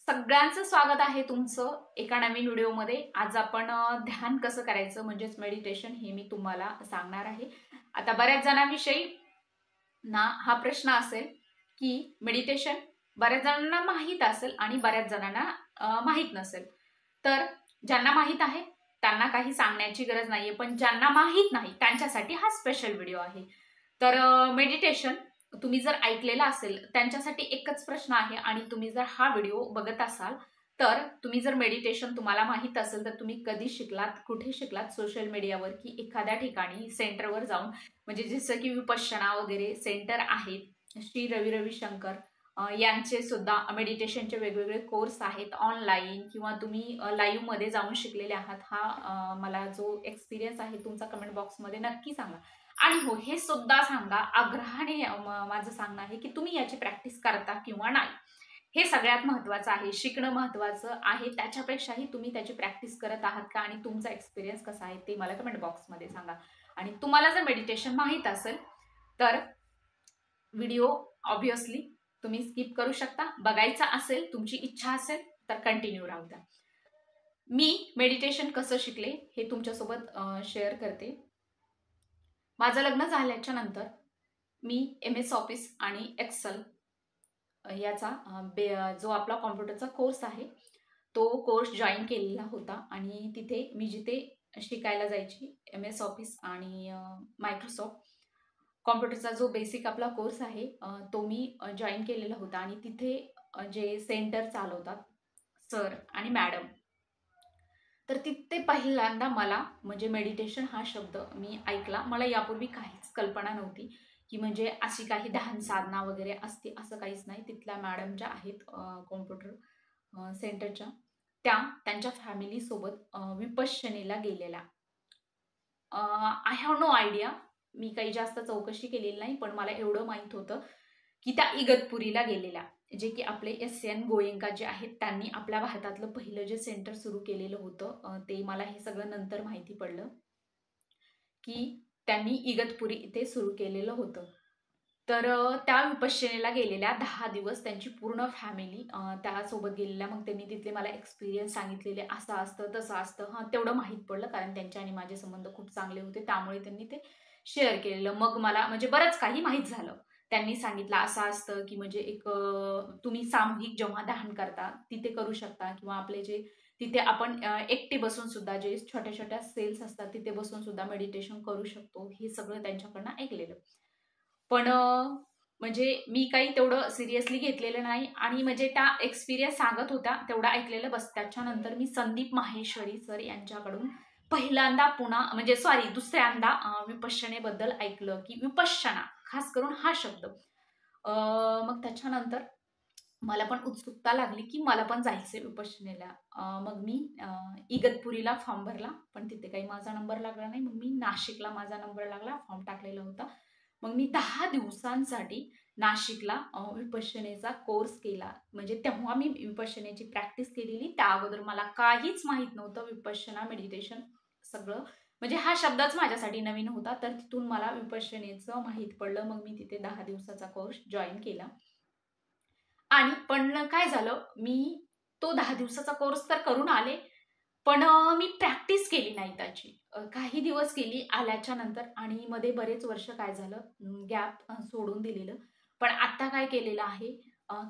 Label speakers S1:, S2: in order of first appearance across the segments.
S1: सगळ्यांचं स्वागत आहे तुमचं एका नवीन व्हिडिओमध्ये। आज आपण ध्यान कसं करायचं म्हणजेच मेडिटेशन हे मी तुम्हाला सांगणार आहे। आता बऱ्याच जणांविषयी ना हा प्रश्न असेल की मेडिटेशन बऱ्याच जणांना माहीत असेल आणि बऱ्याच जणांना माहीत नसेल। तर ज्यांना माहीत आहे त्यांना काही सांगण्याची गरज नाहीये, पण ज्यांना माहीत नाही त्यांच्यासाठी हा स्पेशल व्हिडिओ आहे। तर मेडिटेशन तुम्ही जर ऐकलेला असेल त्यांच्यासाठी एकच प्रश्न आहे, आणि तुम्ही जर हा व्हिडिओ बघत असाल तर तुम्ही जर मेडिटेशन तुम्हाला माहीत असेल तर तुम्ही कधी शिकलात, कुठे शिकलात, सोशल मीडियावर की एखाद्या ठिकाणी सेंटरवर जाऊन, म्हणजे जसं की विपश्यना वगैरे सेंटर आहेत, श्री रवी रविशंकर यांचे सुद्धा मेडिटेशनचे वेगवेगळे कोर्स आहेत ऑनलाईन, किंवा तुम्ही लाईव्ह मध्ये जाऊन शिकलेले आहात। हा मला जो एक्सपिरियन्स आहे तुमचा कमेंट बॉक्समध्ये नक्की सांगा। आणि हो, हे सुद्धा सांगा आग्रहाने माझं सांगणं आहे की तुम्ही याची प्रॅक्टिस करता किंवा नाही। हे सगळ्यात महत्त्वाचं आहे, शिकणं महत्त्वाचं आहे, त्याच्यापेक्षाही तुम्ही त्याची प्रॅक्टिस करत आहात का आणि तुमचा एक्सपिरियन्स कसा आहे ते मला कमेंट बॉक्समध्ये सांगा। आणि तुम्हाला जर मेडिटेशन माहीत असेल तर व्हिडिओ ऑब्व्हियसली तुम्ही स्किप करू शकता, बघायचा असेल तुमची इच्छा असेल तर कंटिन्यू राहू द्या। मी मेडिटेशन कसं शिकले हे तुमच्यासोबत शेअर करते। माझं लग्न झाल्याच्या नंतर मी MS ऑफिस आणि एक्सेल याचा जो आपला कॉम्प्युटरचा कोर्स आहे तो कोर्स जॉईन केलेला होता, आणि तिथे मी जिथे शिकायला जायची MS ऑफिस आणि मायक्रोसॉफ्ट कॉम्प्युटरचा जो बेसिक आपला कोर्स आहे तो मी जॉईन केलेला होता। आणि तिथे जे सेंटर चालवतात सर आणि मॅडम, तर तिथे पहिल्यांदा मला म्हणजे मेडिटेशन हा शब्द मी ऐकला। मला यापूर्वी काहीच कल्पना नव्हती की म्हणजे अशी काही ध्यान साधना वगैरे असते, असं काहीच नाही। तिथल्या मॅडम ज्या आहेत कॉम्प्युटर सेंटरच्या, त्यांच्या फॅमिली सोबत विपश्यनेला गेलेल्या। आय हॅव नो आयडिया, मी काही जास्त चौकशी केलेली नाही, पण मला एवढं माहित होतं की त्या इगतपुरीला गेलेल्या, जे की आपले SN गोयंका जे आहेत त्यांनी आपल्या भारतातलं पहिलं जे सेंटर सुरू केलेलं होतं, ते मला हे सगळं नंतर माहिती पडलं की त्यांनी इगतपुरी इथे सुरू केलेलं होतं। तर त्या विपश्यनेला गेलेल्या 10 दिवस त्यांची पूर्ण फॅमिली त्यासोबत गेलेल्या। मग त्यांनी तिथले मला एक्सपिरियन्स सांगितलेले, असं असतं तसं असतं। हां, तेवढं माहीत पडलं कारण त्यांचे आणि माझे संबंध खूप चांगले होते, त्यामुळे त्यांनी ते शेअर केलेलं। मग मला म्हणजे बरंच काही माहीत झालं। त्यांनी सांगितलं असं असतं की म्हणजे एक तुम्ही सामूहिक जेव्हा ध्यान करता तिथे करू शकता, किंवा आपले जे तिथे आपण एकटे बसून सुद्धा जे छोट्या छोट्या सेल्स असतात तिथे बसून सुद्धा मेडिटेशन करू शकतो। हे सगळं त्यांच्याकडनं ऐकलेलं, पण म्हणजे मी काही तेवढं सिरियसली घेतलेलं नाही, आणि म्हणजे त्या एक्सपिरियन्स सांगत होत्या तेवढं ऐकलेलं बस। त्याच्यानंतर मी संदीप माहेश्वरी सर यांच्याकडून पहिल्यांदा दुसऱ्यांदा विपश्यनेबद्दल ऐकलं की विपश्यना, खास करून हा शब्द। मग त्याच्यानंतर मला पण उत्सुकता लागली की मला पण जायचंय विपश्यनेला। मग मी इगतपुरीला फॉर्म भरला, पण तिथे काही माझा नंबर लागला नाही। मग मी नाशिकला माझा नंबर लागला, फॉर्म टाकलेला होता। मग मी 10 दिवसांसाठी नाशिकला विपश्यनेचा कोर्स केला। म्हणजे तेव्हा मी विपश्यनेची प्रॅक्टिस केलेली, त्या अगोदर मला काहीच माहीत नव्हतं विपश्यना मेडिटेशन सगळं, म्हणजे हा शब्दच माझ्यासाठी नवीन होता। तर तिथून मला विपश्यनेचं माहीत पडलं। मग मी तिथे 10 दिवसाचा कोर्स जॉईन केला, आणि पण काय झालं, मी तो 10 दिवसाचा कोर्स तर करून आले, पण मी प्रॅक्टिस केली नाही त्याची। काही दिवस केली आल्याच्या नंतर, आणि मध्ये बरेच वर्ष काय झालं गॅप सोडून दिलेलं। पण आता काय केलेलं आहे,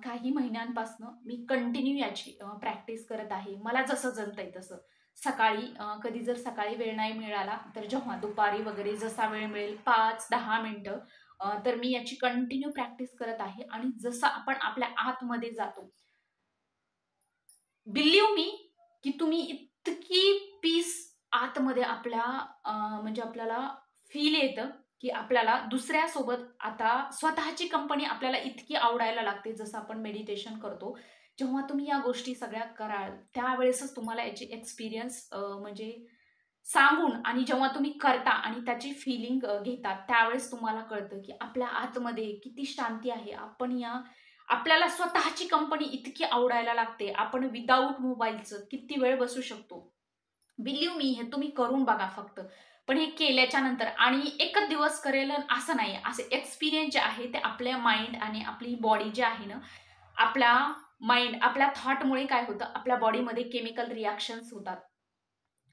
S1: काही महिन्यांपासून मी कंटिन्यू याची प्रॅक्टिस करत आहे। मला जसं जमतंय तसं सकाळी, कधी जर सकाळी वेळ नाही मिळाला तर जेव्हा दुपारी वगैरे जसा वेळ मिळेल 5-10 मिनिटं, तर मी याची कंटिन्यू प्रॅक्टिस करत आहे। आणि जसं आपण आपल्या आतमध्ये जातो, बिलीव्ह मी की तुम्ही इतकी पीस आतमध्ये आपल्या म्हणजे आपल्याला फील येतं की आपल्याला दुसऱ्यासोबत, आता स्वतःची कंपनी आपल्याला इतकी आवडायला लागते जसं आपण मेडिटेशन करतो। जेव्हा तुम्ही या गोष्टी सगळ्या कराल त्यावेळेसच तुम्हाला याची एक्सपिरियन्स म्हणजे सांगून, आणि जेव्हा तुम्ही करता आणि त्याची फिलिंग घेतात त्यावेळेस तुम्हाला कळतं की आपल्या आतमध्ये किती शांती आहे। आपल्याला स्वतःची कंपनी इतकी आवडायला लागते, आपण विदाऊट मोबाईलचं किती वेळ बसू शकतो। बिलीव्ह मी, हे तुम्ही करून बघा फक्त। पण हे केल्याच्या नंतर, आणि एकच दिवस करेल असं नाही, असे एक्सपिरियन्स जे आहे ते आपल्या माइंड आणि आपली बॉडी जे आहे ना, आपल्या माइंड, आपल्या थॉटमुळे काय होतं, आपल्या बॉडीमध्ये केमिकल रिॲक्शन्स होतात.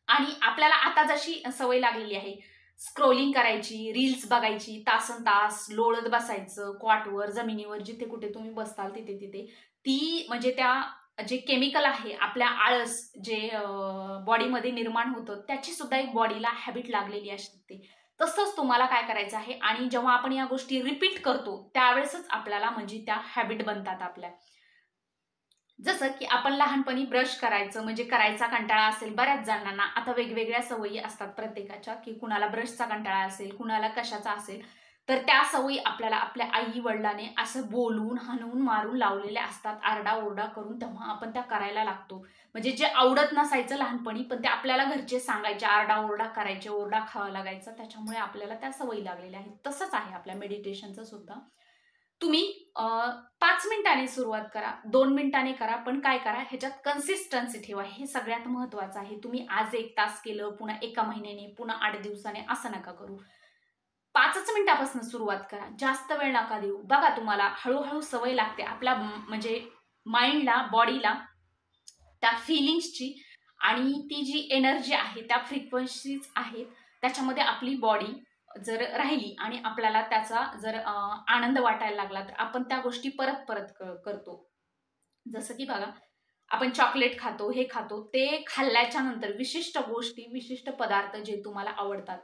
S1: आणि आपल्याला आता जशी सवय लागलेली आहे स्क्रोलिंग करायची, रील्स बघायची, तासनतास लोळत बसायचं कॉटवर, जमिनीवर, जिथे कुठे तुम्ही बसताल तिथे तिथे, ती म्हणजे त्या जे केमिकल आहे आपल्या आळस जे बॉडीमध्ये निर्माण होतं, त्याची सुद्धा एक बॉडीला हॅबिट लागलेली असते. तसंच तुम्हाला काय करायचं आहे, आणि जेव्हा आपण या गोष्टी रिपीट करतो त्यावेळेसच आपल्याला म्हणजे त्या हॅबिट बनतात आपल्या. जसं की आपण लहानपणी ब्रश करायचं म्हणजे करायचा कंटाळा असेल बऱ्याच जणांना, आता वेगवेगळ्या सवयी असतात प्रत्येकाच्या, की कुणाला ब्रशचा कंटाळा असेल, कुणाला कशाचा असेल, तर त्या सवयी आपल्याला आपल्या आई वडिलांनी असं बोलून हाणून मारून लावलेल्या असतात, आरडाओरडा करून, तेव्हा आपण त्या करायला लागतो. म्हणजे जे आवडत नसायचं लहानपणी पण ते आपल्याला घरचे सांगायचे, आरडाओरडा करायचे, ओरडा खावा लागायचा, त्याच्यामुळे आपल्याला त्या सवयी लागलेल्या आहेत. तसंच आहे आपल्या मेडिटेशनचं सुद्धा. तुम्ही 5 मिनिटांनी सुरुवात करा, 2 मिनिटांनी करा, पण काय करा, ह्याच्यात कन्सिस्टन्सी ठेवा. हे सगळ्यात महत्त्वाचं आहे. तुम्ही आज 1 तास केलं, पुन्हा 1 महिन्याने, पुन्हा 8 दिवसाने असं नका करू. 5च मिनिटापासून सुरुवात करा. जास्त वेळ नका देऊ. बघा तुम्हाला हळू सवय लागते. आपल्या म्हणजे माइंडला, बॉडीला त्या फीलिंग्सची आणि ती जी एनर्जी आहे, त्या फ्रिक्वेन्सीज आहेत, त्याच्यामध्ये आपली बॉडी जर राहिली आणि आपल्याला त्याचा जर आनंद वाटायला लागला, तर आपण त्या गोष्टी परत परत करतो. जसं की बघा, आपण चॉकलेट खातो, हे खातो, ते खाल्ल्याच्या नंतर विशिष्ट गोष्टी, विशिष्ट पदार्थ जे तुम्हाला आवडतात,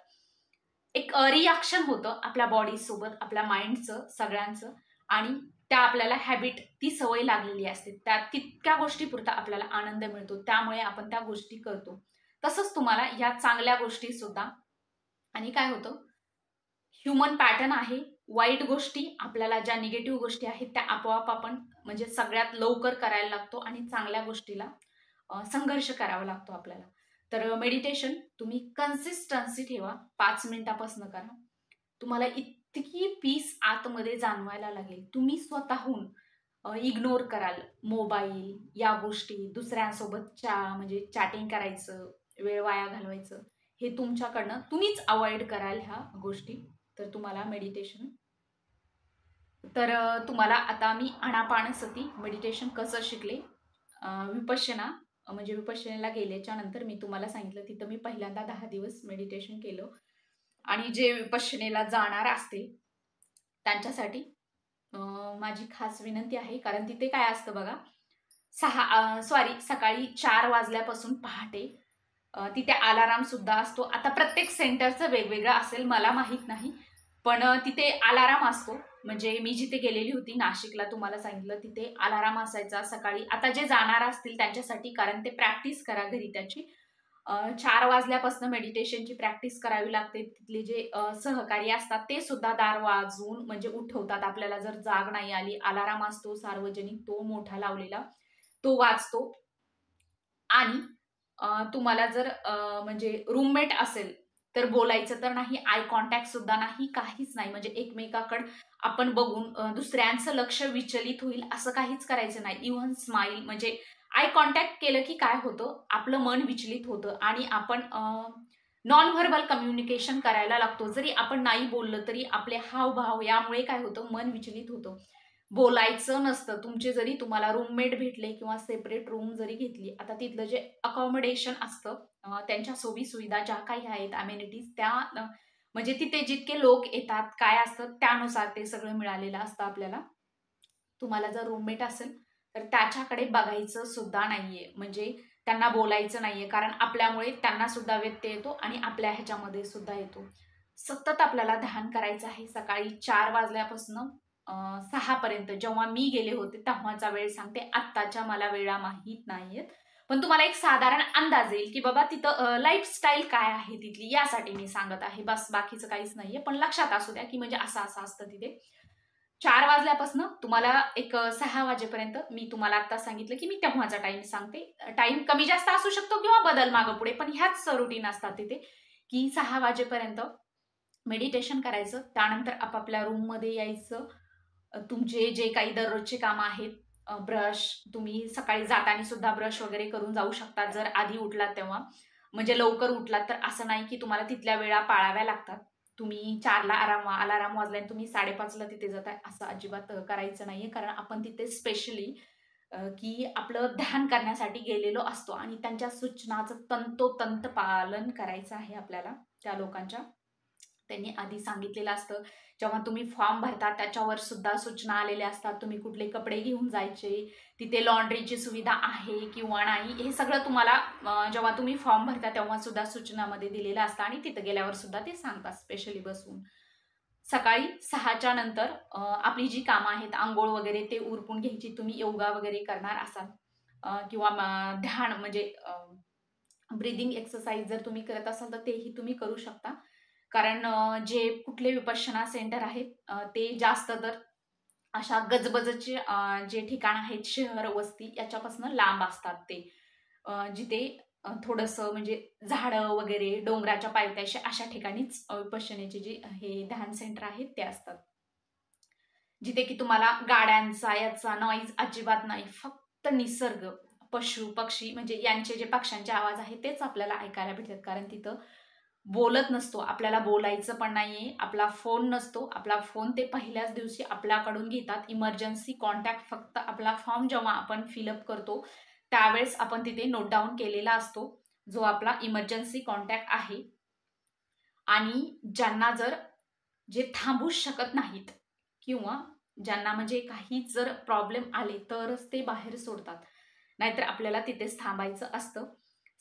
S1: एक रिॲक्शन होतं आपल्या बॉडी सोबत, आपल्या माइंडचं, सगळ्यांचं, आणि त्या आपल्याला हॅबिट, ती सवय लागलेली असते. त्या तितक्या गोष्टीपुरता आपल्याला आनंद मिळतो. त्यामुळे आपण त्या गोष्टी करतो. तसंच तुम्हाला ह्या चांगल्या गोष्टी सुद्धा, आणि काय होतं, ह्युमन पॅटर्न आहे. वाईट गोष्टी, आपल्याला ज्या निगेटिव्ह गोष्टी आहेत त्या आपोआप आपण म्हणजे सगळ्यात लवकर करायला लागतो, आणि चांगल्या गोष्टीला संघर्ष करावा लागतो आपल्याला. तर मेडिटेशन तुम्ही कन्सिस्टन्सी ठेवा, 5 मिनिटापासून करा. तुम्हाला इतकी पीस आतमध्ये जाणवायला लागेल. तुम्ही स्वतःहून इग्नोर कराल मोबाईल, या गोष्टी, दुसऱ्यांसोबत म्हणजे चॅटिंग करायचं, वेळ वाया घालवायचं, हे तुमच्याकडनं तुम्हीच अवॉइड कराल ह्या गोष्टी. तर तुम्हाला मेडिटेशन, तर तुम्हाला आता मी आनापानसती मेडिटेशन कसं शिकले, विपश्यना म्हणजे विपश्यनेला गेल्याच्या नंतर मी तुम्हाला सांगितलं, तिथं मी पहिल्यांदा 10 दिवस मेडिटेशन केलं. आणि जे विपश्यनेला जाणार असतील त्यांच्यासाठी माझी खास विनंती आहे, कारण तिथे काय असतं बघा, सकाळी 4 वाजल्यापासून पहाटे तिथे अलाराम सुद्धा असतो. आता प्रत्येक सेंटरचं वेगवेगळं असेल, मला माहीत नाही, पण तिथे अलाराम असतो. म्हणजे मी जिथे गेलेली होती नाशिकला, तुम्हाला सांगितलं, तिथे अलाराम असायचा सकाळी. आता जे जाणार असतील त्यांच्यासाठी, कारण ते प्रॅक्टिस करा घरी त्याची. 4 वाजल्यापासून मेडिटेशनची प्रॅक्टिस करावी लागते. तिथले जे सहकारी असतात ते सुद्धा दार वाजवून म्हणजे उठवतात आपल्याला, जर जाग नाही आली. अलाराम असतो सार्वजनिक, तो मोठा लावलेला, तो वाजतो. आणि तुम्हाला जर म्हणजे रूममेट असेल तर बोलायचं तर नाही, आय कॉन्टॅक्ट सुद्धा नाही, काहीच नाही. म्हणजे एकमेकाकडे आपण बघून दुसऱ्यांचं लक्ष विचलित होईल असं काहीच करायचं नाही. इव्हन स्माईल, म्हणजे आय कॉन्टॅक्ट केलं की काय होतं, आपलं मन विचलित होतं आणि आपण नॉन व्हर्बल कम्युनिकेशन करायला लागतो. जरी आपण नाही बोललं तरी आपले हावभाव, यामुळे काय होतं, मन विचलित होतं. बोलायचं नसतं. तुमचे जरी तुम्हाला रूममेट भेटले किंवा सेपरेट रूम जरी घेतली, आता तिथलं जे अकॉमोडेशन असतं, त्यांच्या सोयी सुविधा ज्या काही आहेत, अमेनिटीज, त्या म्हणजे तिथे जितके लोक येतात, काय असतं, त्यानुसार ते सगळं मिळालेलं असतं आपल्याला. तुम्हाला जर रूममेट असेल तर त्याच्याकडे बघायचं सुद्धा नाहीये, म्हणजे त्यांना बोलायचं नाहीये, कारण आपल्यामुळे त्यांना सुद्धा व्यत्यय येतो आणि आपल्या ह्याच्यामध्ये सुद्धा येतो. सतत आपल्याला ध्यान करायचं आहे. सकाळी 4 वाजल्यापासून 6 पर्यंत, जेव्हा मी गेले होते तेव्हाचा वेळ सांगते, आत्ताच्या मला वेळा माहीत नाहीयेत, पण तुम्हाला एक साधारण अंदाज येईल की बाबा तिथं लाईफस्टाईल काय आहे तिथली, यासाठी मी सांगत आहे. बस, बाकीचं काहीच नाहीये, पण लक्षात असू द्या की म्हणजे असं असं असतं तिथे. 4 वाजल्यापासून तुम्हाला एक 6 वाजेपर्यंत, मी तुम्हाला आता सांगितलं की मी तेव्हाचा टाइम सांगते. टाइम कमी जास्त असू शकतो किंवा बदल मागं पुढे, पण ह्याच रुटीन असतात तिथे, की 6 वाजेपर्यंत मेडिटेशन करायचं. त्यानंतर आपापल्या रूममध्ये यायचं. तुमचे जे काही दररोजचे कामं आहेत, ब्रश, तुम्ही सकाळी जाताना सुद्धा ब्रश वगैरे करून जाऊ शकता जर आधी उठलात तेव्हा. म्हणजे लवकर उठलात तर असं नाही की तुम्हाला तिथल्या वेळा पाळाव्या लागतात. तुम्ही 4ला अलाराम वाजल्याने तुम्ही 5:30ला तिथे जाताय, असं अजिबात करायचं नाहीये, कारण आपण तिथे स्पेशली की आपलं ध्यान करण्यासाठी गेलेलो असतो आणि त्यांच्या सूचनाचं तंतोतंत पालन करायचं आहे आपल्याला त्या लोकांच्या. त्यांनी आधी सांगितलेलं असतं. जेव्हा तुम्ही फॉर्म भरता त्याच्यावर सुद्धा सूचना आलेल्या असतात. तुम्ही कुठले कपडे घेऊन जायचे, तिथे लॉन्ड्रीची सुविधा आहे किंवा नाही, हे सगळं तुम्हाला जेव्हा तुम्ही फॉर्म भरता तेव्हा सुद्धा सूचनामध्ये दिलेलं असतं आणि तिथं गेल्यावर सुद्धा ते सांगतात स्पेशली बसून. सकाळी 6च्या नंतर आपली जी कामं आहेत, आंघोळ वगैरे ते उरकून घ्यायची. तुम्ही योगा वगैरे करणार असाल किंवा ध्यान म्हणजे ब्रीदिंग एक्सरसाइज जर तुम्ही करत असाल तर तेही तुम्ही करू शकता. कारण जे कुठले विपश्यना सेंटर आहेत ते जास्त तर अशा गजबजचे जे ठिकाण आहेत, शहर वस्ती याच्यापासून लांब असतात ते. जिथे थोडंसं म्हणजे झाडं वगैरे डोंगराच्या पायथ्याशी अशा ठिकाणीच विपश्यनेचे जे हे ध्यान सेंटर आहेत ते असतात. जिथे की तुम्हाला गाड्यांचा याचा नॉईज अजिबात नाही, फक्त निसर्ग, पशु पक्षी म्हणजे यांचे जे पक्ष्यांचे आवाज आहेत तेच आपल्याला ऐकायला भेटतात. कारण तिथं बोलत नसतो, आपल्याला बोलायचं पण नाहीये, आपला फोन नसतो. आपला फोन ते पहिल्याच दिवशी आपल्याकडून घेतात. इमर्जन्सी कॉन्टॅक्ट फक्त आपला फॉर्म जेव्हा आपण फिलअप करतो त्यावेळेस आपण तिथे नोट डाऊन केलेला असतो, जो आपला इमर्जन्सी कॉन्टॅक्ट आहे. आणि ज्यांना जर जे थांबूच शकत नाहीत किंवा ज्यांना म्हणजे काही जर प्रॉब्लेम आले तरच ते बाहेर सोडतात, नाहीतर आपल्याला तिथेच थांबायचं असतं.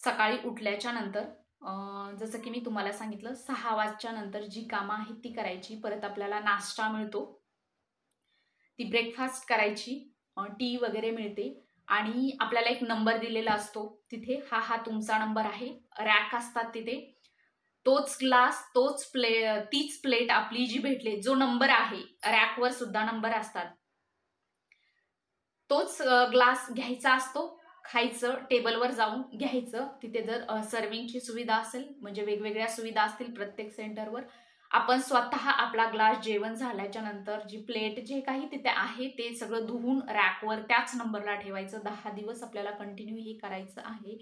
S1: सकाळी उठल्याच्या नंतर जसं की मी तुम्हाला सांगितलं 6 वाजच्या नंतर जी कामं आहेत ती करायची. परत आपल्याला नाश्ता मिळतो, ती ब्रेकफास्ट करायची, टी वगैरे मिळते आणि आपल्याला एक नंबर दिलेला असतो तिथे. हा तुमचा नंबर आहे. रॅक असतात तिथे. तोच ग्लास, तीच प्लेट आपली जी भेटले, जो नंबर आहे, रॅकवर सुद्धा नंबर असतात, तोच ग्लास घ्यायचा असतो, खायचं, टेबलवर जाऊन घ्यायचं. तिथे जर सर्विंगची सुविधा असेल म्हणजे वेगवेगळ्या सुविधा असतील प्रत्येक सेंटरवर, आपण स्वतः आपला ग्लास जेवण झाल्याच्या नंतर जी प्लेट जे काही तिथे आहे ते सगळं धुवून रॅकवर त्याच नंबरला ठेवायचं. 10 दिवस आपल्याला कंटिन्यू हे करायचं आहे.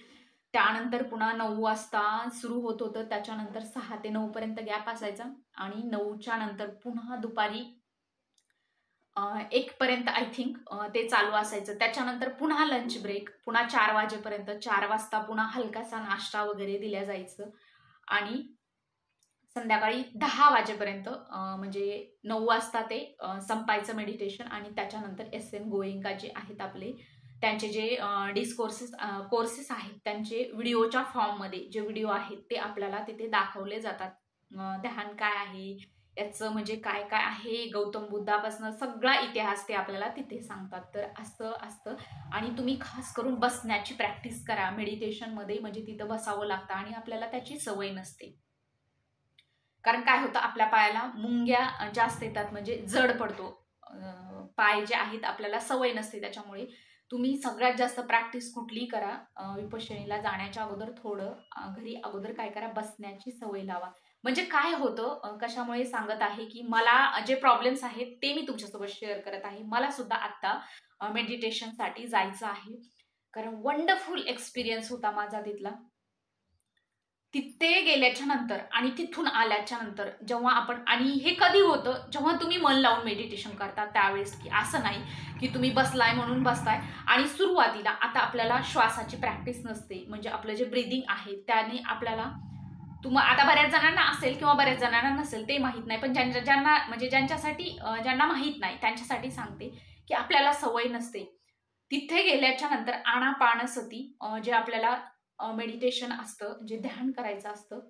S1: त्यानंतर पुन्हा 9 वाजता सुरू होत होतं, त्याच्यानंतर 6 ते 9 पर्यंत गॅप असायचा आणि 9च्या नंतर पुन्हा दुपारी 1 पर्यंत आय थिंक ते चालू असायचं. त्याच्यानंतर पुन्हा लंच ब्रेक, पुन्हा 4 वाजेपर्यंत. 4 वाजता पुन्हा हलकासा नाश्ता वगैरे दिल्या जायचं आणि संध्याकाळी 10 वाजेपर्यंत म्हणजे 9 वाजता ते संपायचं मेडिटेशन. आणि त्याच्यानंतर SN गोएंका जे आहेत आपले, त्यांचे जे कोर्सेस आहेत त्यांचे व्हिडिओच्या फॉर्ममध्ये जे व्हिडिओ आहेत ते आपल्याला तिथे दाखवले जातात. ध्यान काय आहे, याचं म्हणजे काय काय आहे, गौतम बुद्धापासून सगळा इतिहास ते आपल्याला तिथे सांगतात. तर असं असतं. आणि तुम्ही खास करून बसण्याची प्रॅक्टिस करा मेडिटेशनमध्ये, म्हणजे तिथं बसावं लागतं आणि आपल्याला त्याची सवय नसते. कारण काय होतं, आपल्या पायाला मुंग्या जास्त येतात, म्हणजे जड पडतो पाय जे आहेत, आपल्याला सवय नसते. त्याच्यामुळे तुम्ही सगळ्यात जास्त प्रॅक्टिस कुठली करा, विपश्यनेला जाण्याच्या अगोदर थोडं घरी अगोदर काय करा, बसण्याची सवय लावा. म्हणजे काय होतं, कशामुळे सांगत आहे की मला जे प्रॉब्लेम्स आहेत ते मी तुमच्यासोबत शेअर करत आहे. मला सुद्धा आता मेडिटेशनसाठी जायचं आहे, कारण वंडरफुल एक्सपिरियन्स होता माझा तिथला. तिथे गेल्याच्या नंतर आणि तिथून आल्याच्या नंतर जेव्हा आपण, आणि हे कधी होतं जेव्हा तुम्ही मन लावून मेडिटेशन करता त्यावेळेस, की असं नाही की तुम्ही बसलाय म्हणून बसताय. आणि सुरुवातीला आता आपल्याला श्वासाची प्रॅक्टिस नसते, म्हणजे आपलं जे ब्रीदिंग आहे त्याने आपल्याला, आता बऱ्याच जणांना असेल किंवा बऱ्याच जणांना नसेल ते माहीत नाही, पण ज्यांना म्हणजे ज्यांना माहीत नाही त्यांच्यासाठी सांगते की आपल्याला सवय नसते. तिथे गेल्याच्या नंतर आनापानसती जे आपल्याला मेडिटेशन असतं, जे ध्यान करायचं असतं,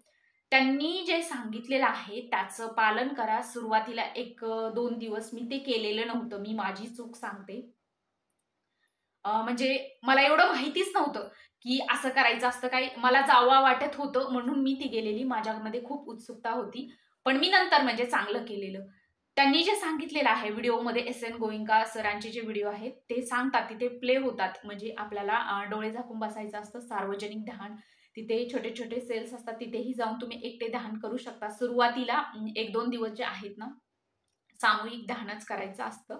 S1: त्यांनी जे सांगितलेलं आहे त्याचं पालन करा. सुरुवातीला 1-2 दिवस मी ते केलेलं नव्हतं, मी माझी चूक सांगते. म्हणजे मला एवढं माहितीच नव्हतं की असं करायचं असतं. काही मला जावं वाटत होतं म्हणून मी ती गेलेली, माझ्यामध्ये खूप उत्सुकता होती, पण मी नंतर म्हणजे चांगलं केलेलं. त्यांनी जे सांगितलेलं आहे व्हिडिओमध्ये, SN गोएंका सरांचे जे व्हिडिओ आहेत ते सांगतात, तिथे प्ले होतात, म्हणजे आपल्याला डोळे झाकून बसायचं असतं. सार्वजनिक ध्यान, तिथे छोटे छोटे सेल्स असतात, तिथेही जाऊन तुम्ही एकटे ध्यान करू शकता. सुरुवातीला 1-2 दिवस जे आहेत ना, सामूहिक ध्यानच करायचं असतं.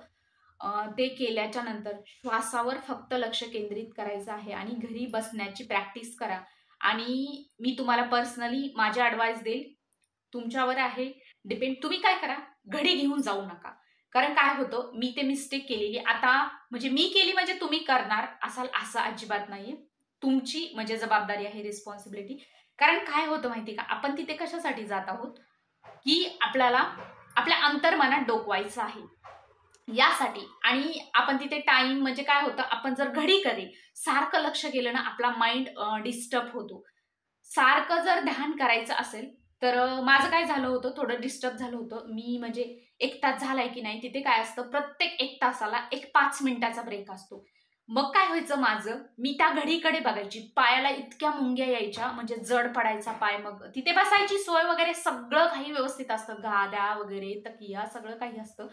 S1: ते केल्याच्या नंतर श्वासावर फक्त लक्ष केंद्रित करायचं आहे आणि घरी बसण्याची प्रॅक्टिस करा. आणि मी तुम्हाला पर्सनली माझी ॲडवाइस देईल, तुमच्यावर आहे डिपेंड, तुम्ही काय करा, घडी घेऊन जाऊ नका. कारण काय होतं, मी ते मिस्टेक केलेली आता, म्हणजे मी केली म्हणजे तुम्ही करणार असाल असं अजिबात नाहीये. तुमची म्हणजे जबाबदारी आहे, रिस्पॉन्सिबिलिटी. कारण काय होतं माहिती का, आपण तिथे कशासाठी जात आहोत, की आपल्याला आपल्या अंतर्मनात डोकवायचं आहे यासाठी. आणि आपण तिथे टाइम म्हणजे काय होतं, आपण जर घडीकडे सारखं लक्ष केलं ना, आपला माइंड डिस्टर्ब होतो. सारखं जर ध्यान करायचं असेल तर माझं काय झालं होतं, थोडं डिस्टर्ब झालं होतं. मी म्हणजे 1 तास झालाय की नाही, तिथे काय असतं, प्रत्येक 1 तासाला एक 5 मिनिटाचा ब्रेक असतो. मग काय व्हायचं माझं, मी त्या घडीकडे बघायची. पायाला इतक्या मुंग्या यायच्या, म्हणजे जड पडायचा पाय. मग तिथे बसायची सोय वगैरे सगळं काही व्यवस्थित असतं, गाद्या वगैरे, तकिया सगळं काही असतं.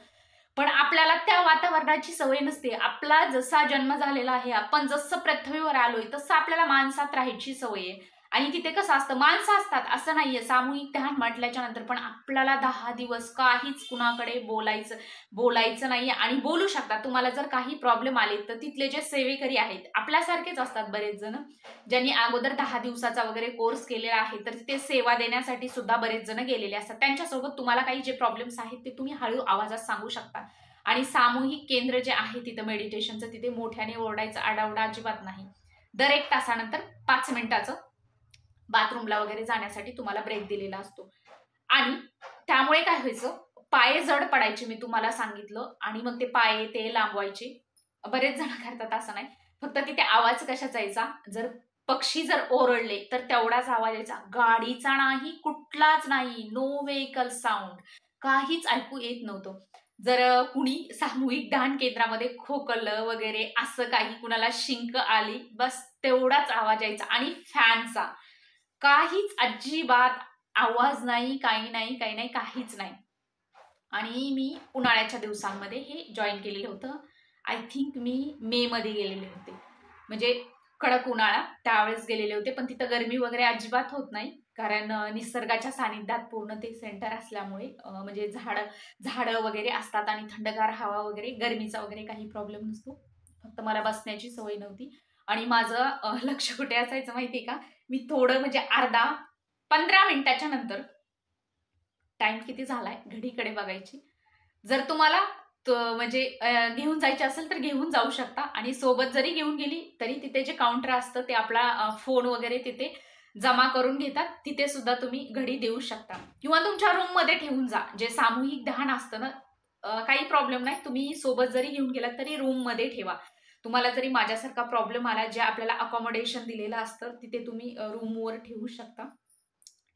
S1: पण आपल्याला त्या वातावरणाची सवय नसते. आपला जसा जन्म झालेला आहे, आपण जसं पृथ्वीवर आलोय तसं आपल्याला माणसात राहायची सवय आहे. आणि तिथे कसं असतं, माणसं असतात असं नाहीये. सामूहिक ध्यान म्हटल्याच्या नंतर पण आपल्याला 10 दिवस काहीच कुणाकडे बोलायचं नाहीये. आणि बोलू शकता, तुम्हाला जर काही प्रॉब्लेम आले तर तिथले जे सेवेकरी आहेत आपल्यासारखेच असतात बरेच जण, ज्यांनी अगोदर 10 दिवसाचा वगैरे कोर्स केलेला आहे, तर तिथे सेवा देण्यासाठी सुद्धा बरेच जण गेलेले असतात. त्यांच्यासोबत तुम्हाला काही जे प्रॉब्लेम्स आहेत ते तुम्ही हळू आवाजात सांगू शकता. आणि सामूहिक केंद्र जे आहे तिथं मेडिटेशनचं, तिथे मोठ्याने ओरडायचं आडावडा अजिबात नाही. दर 1 तासानंतर 5 मिनिटाचं बाथरूमला वगैरे जाण्यासाठी तुम्हाला ब्रेक दिलेला असतो. आणि त्यामुळे काय व्हायचं, पाय जड पडायचे, मी तुम्हाला सांगितलं. आणि मग ते पाय ते लांबवायचे. बरेच जण करतात असं नाही. फक्त तिथे आवाज कशाचा यायचा, जर पक्षी जर ओरडले तर तेवढाच आवाज यायचा. गाडीचा नाही, कुठलाच नाही, नो व्हेकल साऊंड, काहीच ऐकू येत नव्हतं. जर कुणी सामूहिक ध्यान केंद्रामध्ये खोकललं वगैरे असं काही, कुणाला शिंक आली, बस तेवढाच आवाज यायचा. आणि फॅनचा काहीच अजिबात आवाज नाही, काही नाही, काही नाही, काहीच नाही. आणि मी उन्हाळ्याच्या दिवसांमध्ये हे जॉईन केलेलं होतं. आय थिंक मी मे मध्ये गेलेले होते, म्हणजे कडक उन्हाळा त्यावेळेस गेलेले होते. पण तिथं गरमी वगैरे अजिबात होत नाही, कारण निसर्गाच्या सानिध्यात पूर्ण ते सेंटर असल्यामुळे म्हणजे झाडं वगैरे असतात आणि थंडगार हवा वगैरे, गरमीचा वगैरे काही प्रॉब्लेम नसतो. फक्त मला बसण्याची सवय नव्हती. आणि माझं लक्ष कुठे असायचं माहितीये का, मी थोडं म्हणजे 15 मिनिटाच्या नंतर टाइम किती झालाय घडीकडे बघायची. जर तुम्हाला म्हणजे घेऊन जायची असेल तर घेऊन जाऊ शकता. आणि सोबत जरी घेऊन गेली तरी तिथे जे काउंटर असतं ते आपला फोन वगैरे तिथे जमा करून घेतात. तिथे सुद्धा तुम्ही घडी देऊ शकता. किंवा तुमच्या रूम मध्ये ठेवून जा. जे सामूहिक ध्यान असतं ना, काही प्रॉब्लेम नाही, तुम्ही सोबत जरी घेऊन गेलात तरी रूम मध्ये ठेवा. तुम्हाला जरी माझ्यासारखा प्रॉब्लेम आला, जे आपल्याला अकॉमोडेशन दिलेलं असतं तिथे तुम्ही रूमवर ठेवू शकता.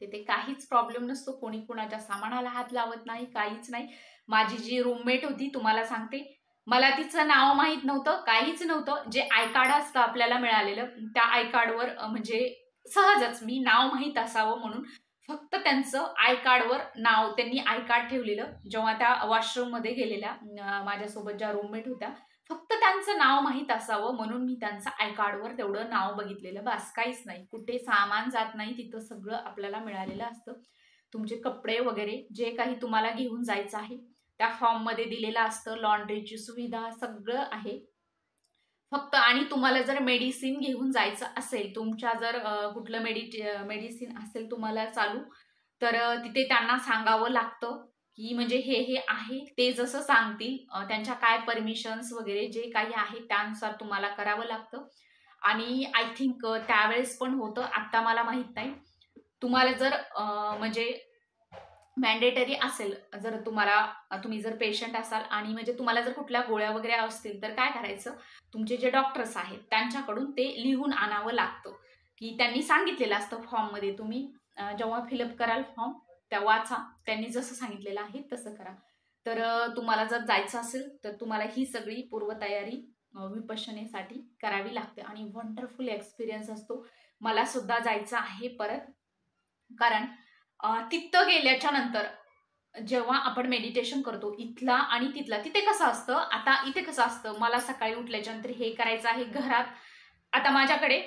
S1: तिथे काहीच प्रॉब्लेम नसतो. कोणी कुणाच्या सामानाला हात लावत नाही, काहीच नाही. माझी जी रूममेट होती, तुम्हाला सांगते, मला तिचं नाव माहित नव्हतं, काहीच नव्हतं. जे आय कार्ड असतं आपल्याला मिळालेलं, त्या आय कार्डवर म्हणजे सहजच मी नाव माहीत असावं म्हणून फक्त त्यांचं आय कार्डवर नाव, त्यांनी आय कार्ड ठेवलेलं. जेव्हा त्या वॉशरूम मध्ये गेलेल्या माझ्यासोबत ज्या रूममेट होत्या, फक्त त्यांचं नाव माहीत असावं म्हणून मी त्यांचं आय कार्डवर तेवढं नाव बघितलेलं, बस, काहीच नाही. कुठे सामान जात नाही, तिथं सगळं आपल्याला मिळालेलं असतं. तुमचे कपडे वगैरे जे काही तुम्हाला घेऊन जायचं आहे त्या फॉर्म मध्ये दिलेलं असतं. लॉन्ड्रीची सुविधा सगळं आहे फक्त. आणि तुम्हाला जर मेडिसिन घेऊन जायचं असेल, तुमच्या जर कुठलं मेडिसिन असेल तुम्हाला चालू, तर तिथे त्यांना सांगावं लागतं की म्हणजे हे आहे, ते जसं सांगतील त्यांच्या काय परमिशन्स वगैरे जे काही आहे त्यानुसार तुम्हाला करावं लागतं. आणि आय थिंक त्यावेळेस पण होतं, आता मला माहित नाही. तुम्हाला जर म्हणजे मॅन्डेटरी असेल, जर तुम्ही जर पेशंट असाल आणि म्हणजे तुम्हाला जर कुठल्या गोळ्या वगैरे असतील तर काय करायचं, तुमचे जे डॉक्टर्स आहेत त्यांच्याकडून ते लिहून आणावं लागतं, की त्यांनी सांगितलेलं असतं फॉर्ममध्ये. तुम्ही जेव्हा फिलअप कराल फॉर्म त्या वाचा, त्यांनी जसं सांगितलेलं आहे तसं करा. तर तुम्हाला जर जायचं असेल तर तुम्हाला ही सगळी पूर्वतयारी विपश्यनेसाठी करावी लागते. आणि वंडरफुल एक्सपिरियन्स असतो. मला सुद्धा जायचं आहे परत, कारण तिथं गेल्याच्या नंतर जेव्हा आपण मेडिटेशन करतो इथला आणि तिथला, तिथे कसं असतं, आता इथे कसं असतं, मला सकाळी उठल्याच्या नंतर हे करायचं आहे घरात. आता माझ्याकडे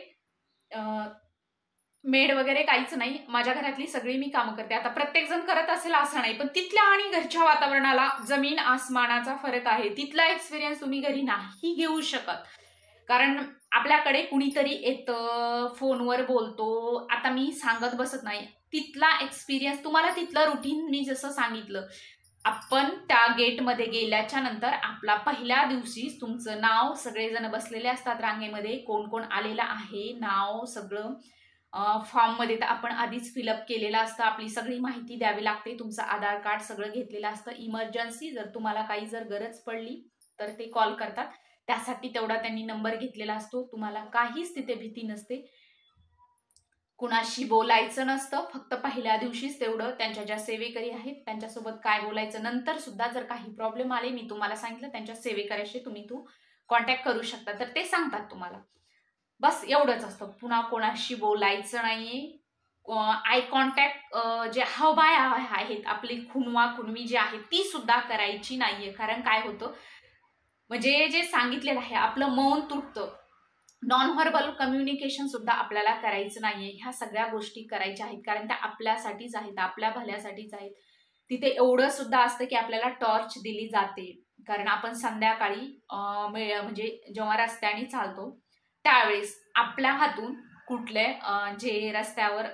S1: मेड वगैरे काहीच नाही, माझ्या घरातली सगळी मी कामं करते. आता प्रत्येक जण करत असेल असं नाही, पण तिथल्या आणि घरच्या वातावरणाला जमीन आसमानाचा फरक आहे. तिथला एक्सपिरियन्स तुम्ही घरी नाही घेऊ शकत, कारण आपल्याकडे कुणीतरी येतं, फोनवर बोलतो. आता मी सांगत बसत नाही, तिथला एक्सपिरियन्स तुम्हाला, तिथलं रुटीन मी जसं सांगितलं आपण त्या गेटमध्ये गेल्याच्या नंतर आपला पहिल्या दिवशी तुमचं नाव, सगळेजण बसलेले असतात रांगेमध्ये, कोण कोण आलेला आहे, नाव सगळं फॉर्ममध्ये तर आपण आधीच फिलअप केलेलं असतं. आपली सगळी माहिती द्यावी लागते, तुमचं आधार कार्ड सगळं घेतलेलं असतं. इमर्जन्सी जर तुम्हाला काही जर गरज पडली तर ते कॉल करतात, त्यासाठी तेवढा त्यांनी नंबर घेतलेला असतो. तुम्हाला काहीच तिथे भीती नसते, कुणाशी बोलायचं नसतं. फक्त पहिल्या दिवशीच तेवढं त्यांच्या ज्या सेवेकरी आहेत त्यांच्यासोबत काय बोलायचं. नंतर सुद्धा जर काही प्रॉब्लेम आले, मी तुम्हाला सांगितलं त्यांच्या सेवेकऱ्याशी तुम्ही कॉन्टॅक्ट करू शकता, तर ते सांगतात तुम्हाला. बस एवढंच असतं, पुन्हा कोणाशी बोलायचं नाहीये. आय कॉन्टॅक्ट जे हावभाव आहेत आपली, खुणवा खुणवी जी आहे ती सुद्धा करायची नाहीये. कारण काय होतं, म्हणजे जे सांगितलेलं आहे आपलं मौन तुटतं. नॉन व्हर्बल कम्युनिकेशन सुद्धा आपल्याला करायचं नाहीये. ह्या सगळ्या गोष्टी करायच्या आहेत, कारण त्या आपल्यासाठीच आहेत, आपल्या भल्यासाठीच आहेत. तिथे एवढं सुद्धा असतं की आपल्याला टॉर्च दिली जाते, कारण आपण संध्याकाळी म्हणजे जेव्हा रस्त्याने चालतो त्यावेळेस आपल्या हातून कुठले जे रस्त्यावर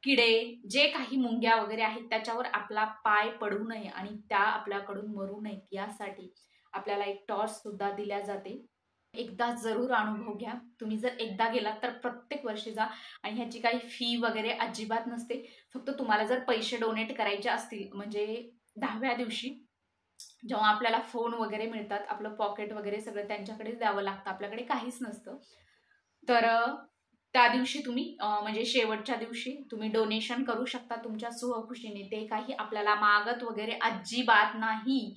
S1: किडे, जे काही मुंग्या वगैरे आहेत त्याच्यावर आपला पाय पडू नये आणि त्या आपल्याकडून मरू नयेत, यासाठी आपल्याला एक टॉर्च सुद्धा दिल्या जाते. एकदा जरूर अनुभव घ्या. तुम्ही जर एकदा गेलात तर प्रत्येक वर्षी जा, आणि ह्याची काही फी वगैरे अजिबात नसते. फक्त तुम्हाला जर पैसे डोनेट करायचे असतील, म्हणजे 10व्या दिवशी जेव्हा आपल्याला फोन वगैरे मिळतात, आपलं पॉकेट वगैरे सगळं त्यांच्याकडेच द्यावं लागतं, आपल्याकडे काहीच नसतं. तर त्या दिवशी तुम्ही म्हणजे शेवटच्या दिवशी तुम्ही डोनेशन करू शकता तुमच्या स्वखुशीने. ते काही आपल्याला मागत वगैरे अजिबात नाही.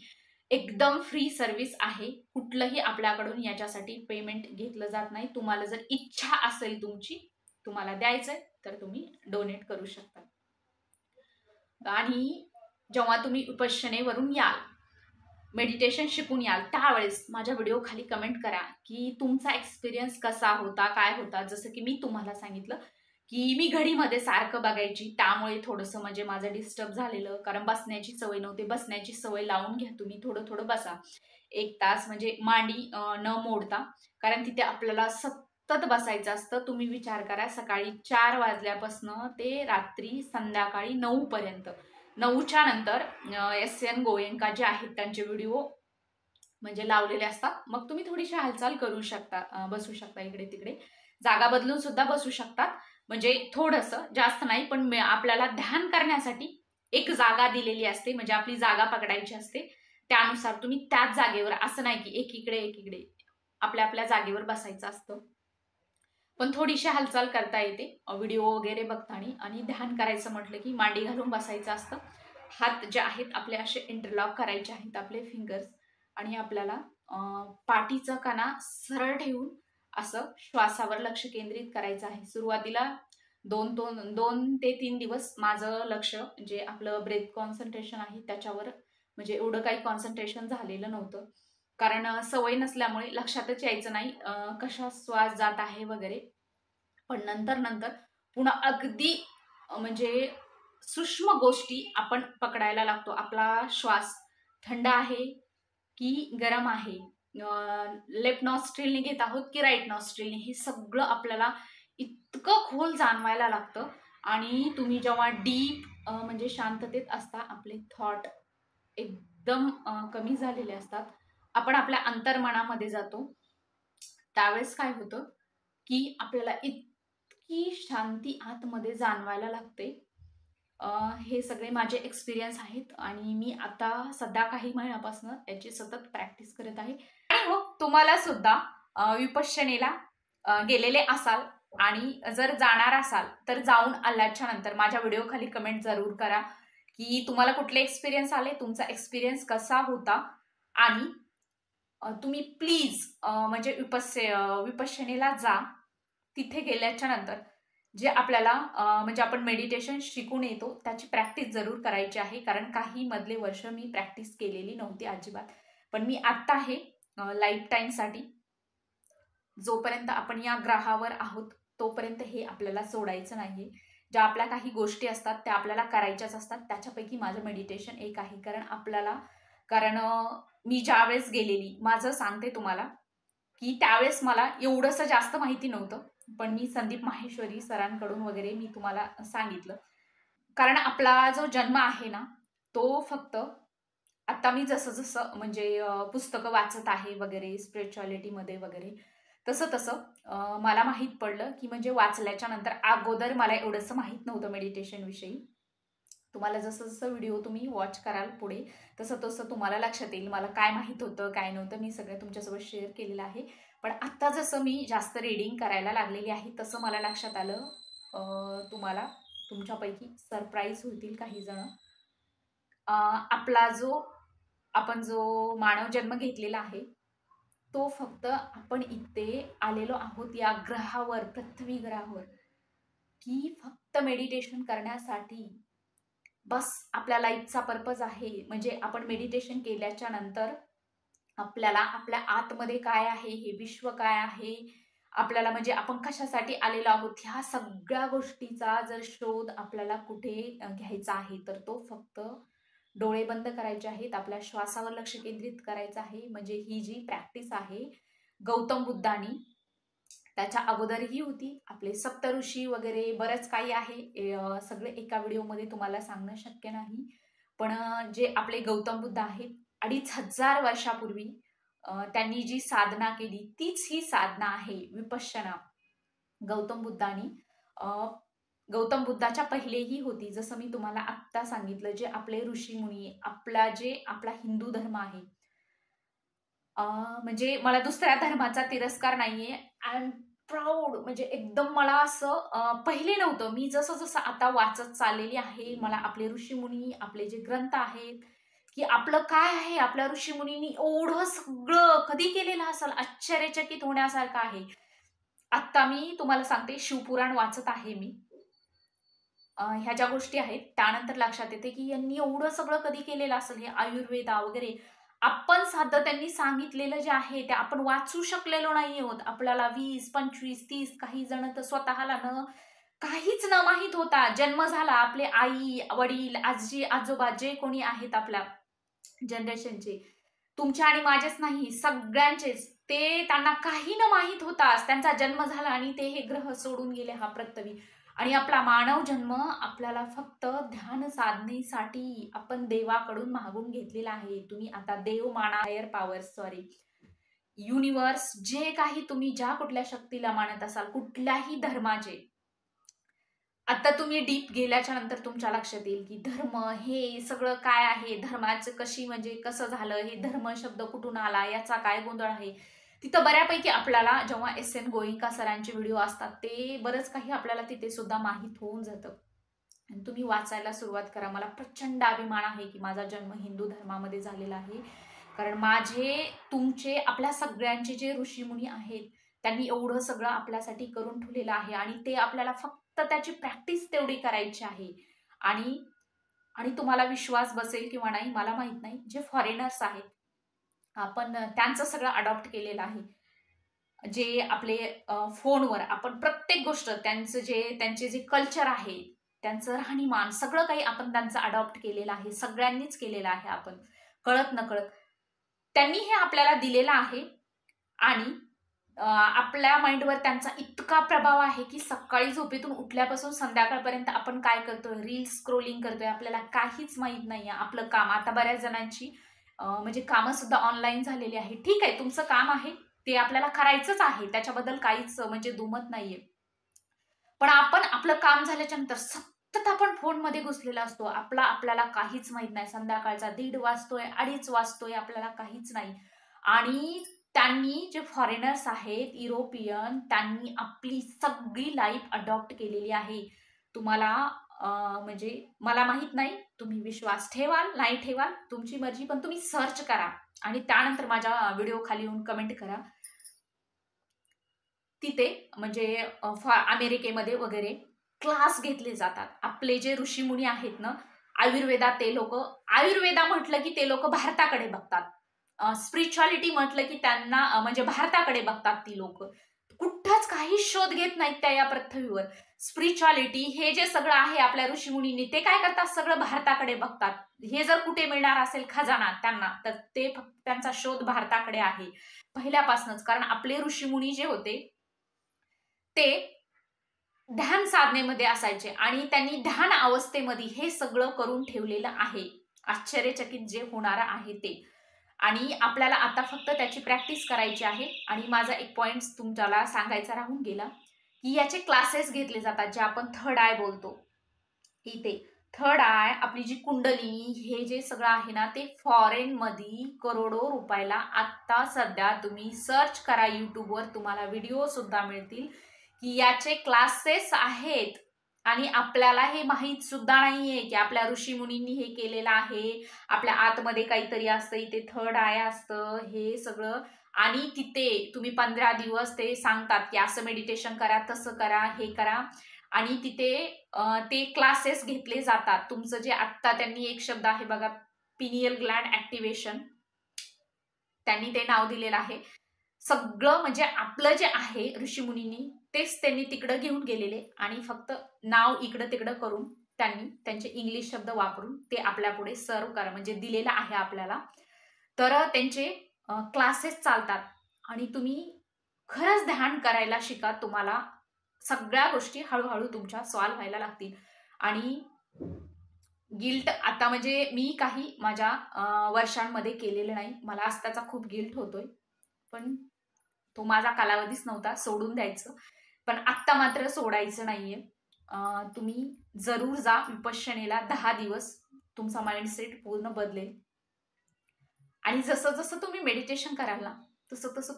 S1: एकदम फ्री सर्व्हिस आहे. कुठलंही आपल्याकडून याच्यासाठी पेमेंट घेतलं जात नाही. तुम्हाला जर इच्छा असेल तुमची, तुम्हाला द्यायचंय, तर तुम्ही डोनेट करू शकता. आणि जेव्हा तुम्ही विपश्यनेवरून याल, मेडिटेशन शिकून याल, त्यावेळेस माझ्या व्हिडिओ खाली कमेंट करा की तुमचा एक्सपिरियन्स कसा होता, काय होता. जसं की मी तुम्हाला सांगितलं की मी घडीमध्ये सारखं बघायची, त्यामुळे थोडंसं म्हणजे माझं डिस्टर्ब झालेलं, कारण बसण्याची सवय नव्हती. बसण्याची सवय लावून घ्या तुम्ही, थोडं थोडं बसा. 1 तास म्हणजे मांडी न मोडता, कारण तिथे आपल्याला सतत बसायचं असतं. तुम्ही विचार करा, सकाळी 4 वाजल्यापासून ते रात्री संध्याकाळी 9 पर्यंत. 9च्या नंतर SN गोयंका जे आहेत त्यांचे व्हिडिओ म्हणजे लावलेले असतात. मग तुम्ही थोडीशी हालचाल करू शकता, बसू शकता, इकडे तिकडे जागा बदलून सुद्धा बसू शकतात. म्हणजे थोडंसं, जास्त नाही, पण आपल्याला ध्यान करण्यासाठी एक जागा दिलेली असते, म्हणजे आपली जागा पकडायची असते. त्यानुसार तुम्ही त्याच जागेवर, असं नाही की एकीकडे आपल्या आपल्या जागेवर बसायचं असतं. पण थोडीशी हालचाल करता येते व्हिडिओ वगैरे बघताना. आणि ध्यान करायचं म्हटलं की मांडी घालून बसायचं असतं. हात जे आहेत आपले असे इंटरलॉक करायचे आहेत, आपले फिंगर्स, आणि आपल्याला पाठीचा कणा सरळ ठेवून असं श्वासावर लक्ष केंद्रित करायचं आहे. सुरुवातीला 2 ते 3 दिवस माझं लक्ष जे आपलं ब्रेथ कॉन्सन्ट्रेशन आहे त्याच्यावर, म्हणजे एवढं काही कॉन्सन्ट्रेशन झालेलं नव्हतं, कारण सवय नसल्यामुळे लक्षातच यायचं नाही कशा श्वास जात आहे वगैरे. पण नंतर पुन्हा अगदी म्हणजे सूक्ष्म गोष्टी आपण पकडायला लागतो. आपला श्वास थंड आहे की गरम आहे, लेफ्ट नॉस्ट्रिलने घेत आहोत की राईट नॉस्ट्रिलने, हे सगळं आपल्याला इतकं खोल जाणवायला लागतं. आणि तुम्ही जेव्हा डीप म्हणजे शांततेत असता, आपले थॉट एकदम कमी झालेले असतात, आपण आपल्या अंतर्मनामध्ये जातो, त्यावेळेस काय होतं की आपल्याला इतकी शांती आतमध्ये जाणवायला लागते. हे सगळे माझे एक्सपिरियन्स आहेत आणि मी आता सध्या काही महिन्यापासून याची सतत प्रॅक्टिस करत आहे. आणि हो, तुम्हाला सुद्धा विपश्यनेला गेलेले असाल आणि जर जाणार असाल तर जाऊन आल्याच्या नंतर माझ्या व्हिडिओ खाली कमेंट जरूर करा की तुम्हाला कुठले एक्सपिरियन्स आले, तुमचा एक्सपिरियन्स कसा होता. आणि तुम्ही प्लीज म्हणजे विपश्यनेला जा. तिथे गेल्याच्या नंतर जे आपल्याला म्हणजे आपण मेडिटेशन शिकून येतो त्याची प्रॅक्टिस जरूर करायची आहे, कारण काही मधले वर्ष मी प्रॅक्टिस केलेली नव्हती अजिबात. पण मी आत्ता हे लाईफ टाईमसाठी, जोपर्यंत आपण या ग्रहावर आहोत तोपर्यंत हे आपल्याला सोडायचं नाहीये. ज्या आपल्या काही गोष्टी असतात त्या आपल्याला करायच्याच असतात, त्याच्यापैकी माझं मेडिटेशन एक आहे. कारण मी ज्यावेळेस गेलेली, माझं सांगते तुम्हाला की त्यावेळेस मला एवढंसं जास्त माहिती नव्हतं, पण मी संदीप माहेश्वरी सरांकडून वगैरे मी तुम्हाला सांगितलं. कारण आपला जो जन्म आहे ना, तो फक्त आता मी जसं जसं म्हणजे पुस्तकं वाचत आहे वगैरे स्पिरिच्युअलिटीमध्ये वगैरे, तसं तसं मला माहीत पडलं की म्हणजे वाचल्याच्या नंतर अगोदर मला एवढंसं माहीत नव्हतं मेडिटेशन विषयी. तुम्हाला जसं जसं व्हिडिओ तुम्ही वॉच कराल पुढे, तसं तसं तुम्हाला लक्षात येईल मला काय माहीत होतं काय नव्हतं. मी सगळं तुमच्यासोबत शेअर केलेलं आहे. पण आत्ता जसं मी जास्त रीडिंग करायला लागलेली आहे तसं मला लक्षात आलं, तुम्हाला तुमच्यापैकी सरप्राईज होतील काही जण. आपला आपण जो मानव जन्म घेतलेला आहे, तो फक्त आपण इथे आलेलो आहोत या ग्रहावर, पृथ्वी ग्रहावर, की फक्त मेडिटेशन करण्यासाठी. बस आपल्या लाईफचा पर्पज आहे. म्हणजे आपण मेडिटेशन केल्याच्या नंतर आपल्याला आपल्या आतमध्ये काय आहे, हे विश्व काय आहे, आपल्याला म्हणजे आपण कशासाठी आलेलो आहोत, ह्या सगळ्या गोष्टीचा जर शोध आपल्याला कुठे घ्यायचा आहे, तर तो फक्त डोळे बंद करायचे आहेत, आपल्या श्वासावर लक्ष केंद्रित करायचं आहे. म्हणजे ही जी प्रॅक्टिस आहे गौतम बुद्धांनी, त्याच्या अगोदरही होती, आपले सप्तऋषी वगैरे बरंच काही आहे, सगळे एका व्हिडिओमध्ये तुम्हाला सांगणं शक्य नाही. पण जे आपले गौतम बुद्ध आहेत 2500 वर्षापूर्वी त्यांनी जी साधना केली तीच ही साधना आहे विपश्यना. गौतम बुद्धाच्या पहिलेही होती, जसं मी तुम्हाला आत्ता सांगितलं. जे आपले ऋषीमुनी, आपला हिंदू धर्म आहे, म्हणजे मला दुसऱ्या धर्माचा तिरस्कार नाहीये. आय एम प्राऊड, म्हणजे एकदम मला असं पहिले नव्हतं. मी जसं जसं आता वाचत चाललेली आहे, मला आपले ऋषीमुनी, आपले जे ग्रंथ आहेत, की आपलं काय आहे, आपल्या ऋषीमुनींनी एवढं सगळं कधी केलेलं असेल, आश्चर्यचकित होण्यासारखं आहे. आत्ता मी तुम्हाला सांगते, शिवपुराण वाचत आहे मी. ह्या ज्या गोष्टी आहेत त्यानंतर लक्षात येते की यांनी एवढं सगळं कधी केलेलं असेल. हे आयुर्वेदा वगैरे आपण साधं त्यांनी सांगितलेलं जे आहे ते आपण वाचू शकलेलो नाही आहोत. आपल्याला 20, 25, 30, काही जण तर स्वतःला काहीच न माहीत होता. जन्म झाला, आपले आई वडील, आजी आजोबा जे कोणी आहेत आपल्या जनरेशनचे, तुमच्या आणि माझेच नाही, सगळ्यांचेच, ते त्यांना काही न माहीत होताच त्यांचा जन्म झाला आणि ते हे ग्रह सोडून गेले हा पृथ्वी. आणि आपला मानव जन्म आपल्याला फक्त ध्यान साधनेसाठी आपण देवाकडून मागून घेतलेला आहे. तुम्ही आता देव माना, हायर पॉवर, युनिवर्स, जे काही तुम्ही ज्या कुठल्या शक्तीला मानत असाल, कुठल्याही धर्माचे, आता तुम्ही डीप गेल्याच्या नंतर तुमच्या लक्षात येईल की धर्म हे सगळं काय आहे, धर्माचं कशी म्हणजे कसं झालं, हे धर्म शब्द कुठून आला, याचा काय गोंधळ आहे. तिथं बऱ्यापैकी आपल्याला जेव्हा SN गोयंका सरांचे व्हिडिओ असतात ते बरंच काही आपल्याला तिथे सुद्धा माहीत होऊन जातं. आणि तुम्ही वाचायला सुरुवात करा. मला प्रचंड अभिमान आहे की माझा जन्म हिंदू धर्मामध्ये झालेला आहे. कारण तुमचे, आपल्या सगळ्यांचे जे ऋषीमुनी आहेत त्यांनी एवढं सगळं आपल्यासाठी करून ठेवलेलं आहे आणि ते आपल्याला फक्त त्याची प्रॅक्टिस तेवढी करायची आहे. आणि तुम्हाला विश्वास बसेल किंवा नाही मला माहित नाही, जे फॉरेनर्स आहेत आपण त्यांचं सगळं अडॉप्ट केलेलं आहे. जे आपले फोनवर आपण प्रत्येक गोष्ट त्यांचे जे कल्चर आहे, त्यांचं राहणीमान, सगळं काही आपण त्यांचं अडॉप्ट केलेलं आहे. सगळ्यांनीच केलेलं आहे, आपण कळत नकळत त्यांनी हे आपल्याला दिलेलं आहे. आणि आपल्या माइंडवर त्यांचा इतका प्रभाव आहे की सकाळी झोपेतून उठल्यापासून संध्याकाळपर्यंत आपण काय करतोय, रील स्क्रोलिंग करतोय, आपल्याला काहीच माहित नाहीये. आपलं काम, आता बऱ्याच जणांची म्हणजे कामं सुद्धा ऑनलाईन झालेली आहे. ठीक आहे, तुमचं काम आहे ते आपल्याला करायचंच आहे, त्याच्याबद्दल काहीच म्हणजे दुमत नाहीये. पण आपण आपलं काम झाल्याच्या नंतर सतत आपण फोनमध्ये घुसलेला असतो. आपल्याला काहीच माहित नाही. संध्याकाळचा 1:30 वाजतोय, 2:30 वाजतोय, आपल्याला काहीच नाही. आणि त्यांनी, जे फॉरेनर्स आहेत युरोपियन, त्यांनी आपली सगळी लाईफ अडॉप्ट केलेली आहे. तुम्हाला म्हणजे मला माहित नाही, तुम्ही विश्वास ठेवाल नाही ठेवाल तुमची मर्जी, पण तुम्ही सर्च करा आणि त्यानंतर माझ्या व्हिडिओ खाली येऊन कमेंट करा. तिथे म्हणजे अमेरिकेमध्ये वगैरे क्लास घेतले जातात. आपले जे ऋषीमुनी आहेत ना, आयुर्वेदा म्हटलं की ते लोक भारताकडे बघतात. स्पिरिच्युअलिटी म्हटलं की त्यांना म्हणजे भारताकडे बघतात. ती लोक कुठंच काही शोध घेत नाहीत त्या या पृथ्वीवर. स्पिरिच्युअलिटी हे जे सगळं आहे आपल्या ऋषीमुनींनी, ते काय करतात, सगळं भारताकडे बघतात. हे जर कुठे मिळणार असेल खजाना त्यांना, तर ते फक्त त्यांचा शोध भारताकडे आहे पहिल्यापासूनच. कारण आपले ऋषीमुनी जे होते ते ध्यान साधनेमध्ये असायचे आणि त्यांनी ध्यान अवस्थेमध्ये हे सगळं करून ठेवलेलं आहे. आश्चर्यचकित जे होणार आहे ते. आणि आपल्याला आता फक्त त्याची प्रॅक्टिस करायची आहे. आणि माझा एक पॉइंट तुमच्याला सांगायचा राहून गेला की याचे क्लासेस घेतले जातात, जे आपण थर्ड आय बोलतो. इथे थर्ड आय, आपली जी कुंडलिनी, हे जे सगळं आहे ना, ते फॉरेन मध्ये करोडो रुपयाला आत्ता सध्या तुम्ही सर्च करा युट्यूबवर, तुम्हाला व्हिडिओ सुद्धा मिळतील की याचे क्लासेस आहेत. आणि आपल्याला हे माहीत सुद्धा नाहीये की आपल्या ऋषी मुनींनी हे केलेलं आहे. आपल्या आतमध्ये काहीतरी असतं, इथे थर्ड आय असतं, हे सगळं. आणि तिथे तुम्ही 15 दिवस ते सांगतात की असं मेडिटेशन करा, तसं करा, हे करा. आणि तिथे ते क्लासेस घेतले जातात. तुमचं जे आत्ता त्यांनी एक शब्द आहे बघा, पिनियल ग्लँड ऍक्टिव्हेशन, त्यांनी ते नाव दिलेलं आहे. सगळं म्हणजे आपलं जे आहे ऋषीमुनींनी तेच त्यांनी तिकडं घेऊन गेलेले. आणि फक्त नाव इकडं तिकडं करून त्यांनी त्यांचे इंग्लिश शब्द वापरून ते आपल्या पुढे सर्व करा, म्हणजे दिलेलं आहे आपल्याला. तर त्यांचे क्लासेस चालतात. आणि तुम्ही खरंच ध्यान करायला शिका. तुम्हाला सगळ्या गोष्टी हळूहळू तुमच्या सॉल्व्ह व्हायला लागतील. आणि गिल्ट आता म्हणजे मी काही माझ्या वर्षांमध्ये केलेलं नाही. मला आज त्याचा खूप गिल्ट होतोय, पण तो माझा कालावधीच नव्हता सोडून द्यायचं. पण आत्ता मात्र सोडायचं नाहीये. तुम्ही जरूर जा विपश्यनेला. 10 दिवस तुमचा माइंडसेट पूर्ण बदलेल. आणि जसं जसं तुम्ही मेडिटेशन कराल ना, तसं तसं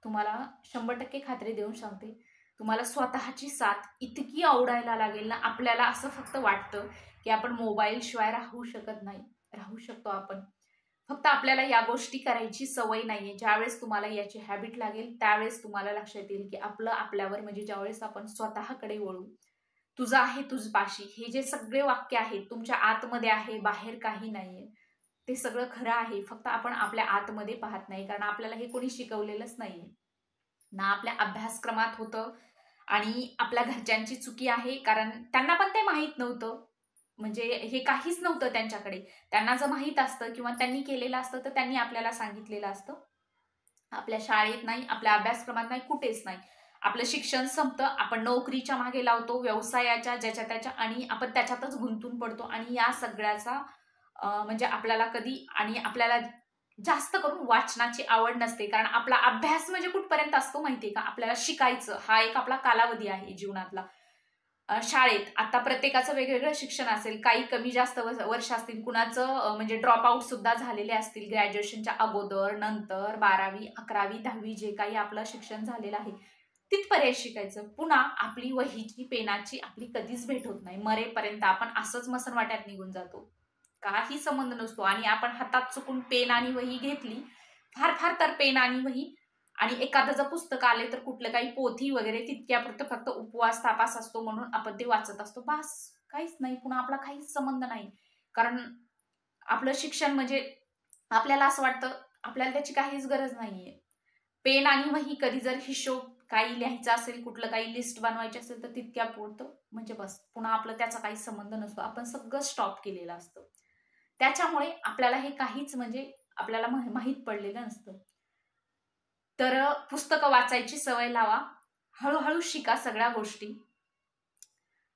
S1: तुम्हाला 100% खात्री देऊन सांगते, तुम्हाला स्वतःची साथ इतकी आवडायला लागेल ना. आपल्याला असं फक्त वाटतं की आपण मोबाईल शिवाय राहू शकत नाही. राहू शकतो आपण, फक्त आपल्याला या गोष्टी करायची सवय नाहीये. ज्यावेळेस तुम्हाला याची हॅबिट लागेल त्यावेळेस तुम्हाला लक्षात येईल की आपलं आपल्यावर, म्हणजे ज्यावेळेस आपण स्वतःकडे वळू, तुझं आहे तुझ पाशी, हे जे सगळे वाक्य आहेत तुमच्या आतमध्ये आहे, बाहेर काही नाहीये. ते सगळं खरं आहे, फक्त आपण आपल्या आतमध्ये पाहत नाही. कारण आपल्याला हे कोणी शिकवलेलंच नाहीये ना, आपल्या अभ्यासक्रमात होतं. आणि आपल्या घरच्यांची चुकी आहे, कारण त्यांना पण ते माहीत नव्हतं. म्हणजे हे काहीच नव्हतं त्यांच्याकडे. त्यांना जर माहीत असतं किंवा त्यांनी केलेलं असतं तर त्यांनी आपल्याला सांगितलेलं असतं. आपल्या शाळेत नाही, आपल्या अभ्यासक्रमात नाही, कुठेच नाही. आपलं शिक्षण संपतं, आपण नोकरीच्या मागे लावतो, व्यवसायाच्या, ज्याच्या त्याच्या, आणि आपण त्याच्यातच गुंतून पडतो. आणि या सगळ्याचा म्हणजे आपल्याला कधी, आणि आपल्याला जास्त करून वाचनाची आवड नसते. कारण आपला अभ्यास म्हणजे कुठपर्यंत असतो माहितीये का, आपल्याला शिकायचं, हा एक आपला कालावधी आहे जीवनातला. शाळेत आता प्रत्येकाचं वेगवेगळं शिक्षण असेल, काही कमी जास्त वर्ष असतील, कुणाचं म्हणजे ड्रॉप आउट सुद्धा झालेले असतील ग्रॅज्युएशनच्या अगोदर, नंतर 12वी 11वी 10वी जे काही आपलं शिक्षण झालेलं आहे तिथपर्यंत शिकायचं. पुन्हा आपली वहीची पेनाची आपली कधीच भेट होत नाही. मरेपर्यंत आपण असंच मसनवाट्यात निघून जातो, काही संबंध नसतो. आणि आपण हातात चुकून पेन आणि वही घेतली, फार फार तर पेन आणि वही, आणि एखादं जर पुस्तक आले तर कुठलं काही पोथी वगैरे, तितक्यापुरतं फक्त उपवास तापास असतो म्हणून आपण ते वाचत असतो, बस. काहीच नाही, पुन्हा आपला काहीच संबंध नाही. कारण आपलं शिक्षण म्हणजे आपल्याला असं वाटतं आपल्याला त्याची काहीच गरज नाहीये. पेन आणि वही कधी जर हिशोब काही लिहायचा असेल, कुठलं काही लिस्ट बनवायची असेल तर तितक्या पुरतं, म्हणजे बस. पुन्हा आपलं त्याचा काही संबंध नसतो, आपण सगळं स्टॉप केलेलं असतं. त्याच्यामुळे आपल्याला हे काहीच म्हणजे आपल्याला माहीत पडलेलं नसतं. तर पुस्तकं वाचायची सवय लावा, हळूहळू शिका सगळ्या गोष्टी.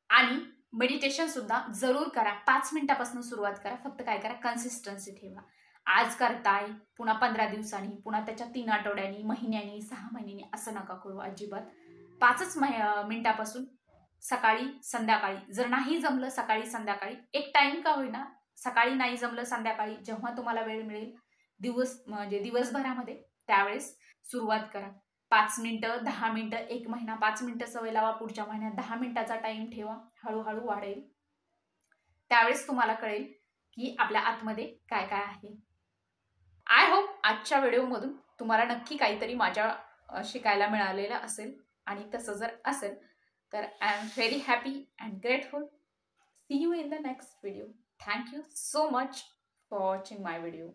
S1: आणि मेडिटेशन सुद्धा जरूर करा. 5 मिनिटापासून सुरुवात करा. फक्त काय करा, कन्सिस्टन्सी ठेवा. आज करताय, पुन्हा 15 दिवसांनी, पुन्हा त्याच्या 3 आठवड्यांनी, महिन्यांनी, 6 महिन्यांनी असं नका करू अजिबात. 5च मिनिटापासून सकाळी संध्याकाळी, जर नाही जमलं सकाळी संध्याकाळी, एक टाइम का होईना, सकाळी नाही जमलं संध्याकाळी, जेव्हा तुम्हाला वेळ मिळेल म्हणजे दिवसभरामध्ये, त्यावेळेस सुरुवात करा. 5 मिनिटं, 10 मिनिटं, 1 महिना 5 मिनिटं सवय लावा, पुढच्या महिन्यात 10 मिनिटाचा टाइम ठेवा, हळूहळू वाढेल. त्यावेळेस तुम्हाला कळेल की आपल्या आतमध्ये काय काय आहे. आय होप आजच्या व्हिडिओमधून तुम्हाला नक्की काहीतरी माझ्या शिकायला मिळालेलं असेल. आणि तसं जर असेल तर I am very happy and grateful. See you in the next video. Thank you so much for watching my video.